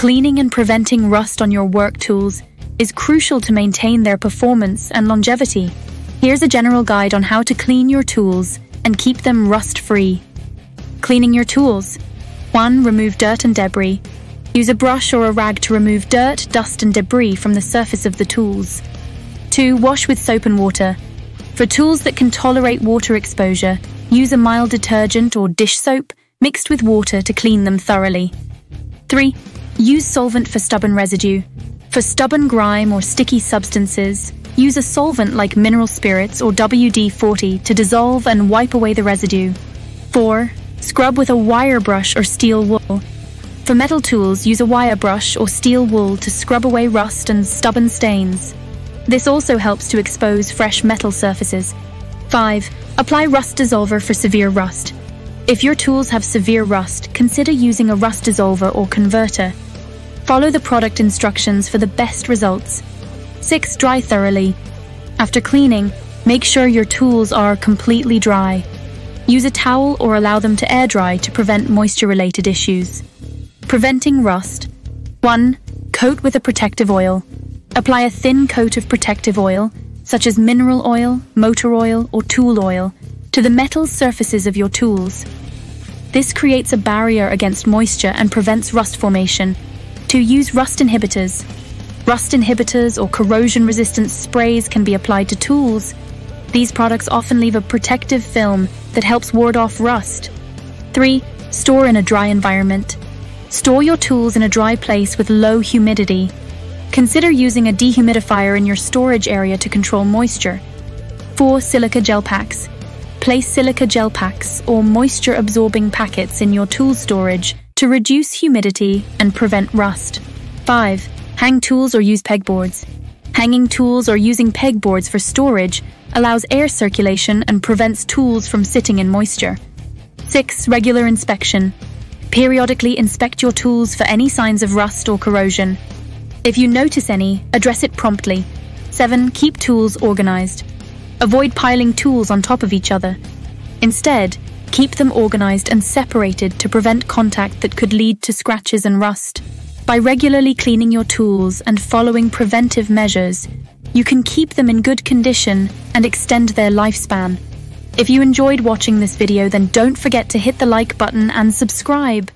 Cleaning and preventing rust on your work tools is crucial to maintain their performance and longevity. Here's a general guide on how to clean your tools and keep them rust-free. Cleaning your tools. 1. Remove dirt and debris. Use a brush or a rag to remove dirt, dust and debris from the surface of the tools. 2. Wash with soap and water. For tools that can tolerate water exposure, use a mild detergent or dish soap mixed with water to clean them thoroughly. 3. Use solvent for stubborn residue. For stubborn grime or sticky substances, use a solvent like mineral spirits or WD-40 to dissolve and wipe away the residue. 4. Scrub with a wire brush or steel wool. For metal tools, use a wire brush or steel wool to scrub away rust and stubborn stains. This also helps to expose fresh metal surfaces. 5. Apply rust dissolver for severe rust. If your tools have severe rust, consider using a rust dissolver or converter. Follow the product instructions for the best results. 6. Dry thoroughly. After cleaning, make sure your tools are completely dry. Use a towel or allow them to air dry to prevent moisture-related issues. Preventing rust. 1. Coat with a protective oil. Apply a thin coat of protective oil, such as mineral oil, motor oil, or tool oil, to the metal surfaces of your tools. This creates a barrier against moisture and prevents rust formation. 2. Use rust inhibitors. Rust inhibitors or corrosion-resistant sprays can be applied to tools. These products often leave a protective film that helps ward off rust. 3. Store in a dry environment. Store your tools in a dry place with low humidity. Consider using a dehumidifier in your storage area to control moisture. 4. Silica gel packs. Place silica gel packs or moisture-absorbing packets in your tool storage to reduce humidity and prevent rust. 5. Hang tools or use pegboards. Hanging tools or using pegboards for storage allows air circulation and prevents tools from sitting in moisture. 6. Regular inspection. Periodically inspect your tools for any signs of rust or corrosion. If you notice any, address it promptly. 7. Keep tools organized. Avoid piling tools on top of each other. Instead, keep them organized and separated to prevent contact that could lead to scratches and rust. By regularly cleaning your tools and following preventive measures, you can keep them in good condition and extend their lifespan. If you enjoyed watching this video, then don't forget to hit the like button and subscribe.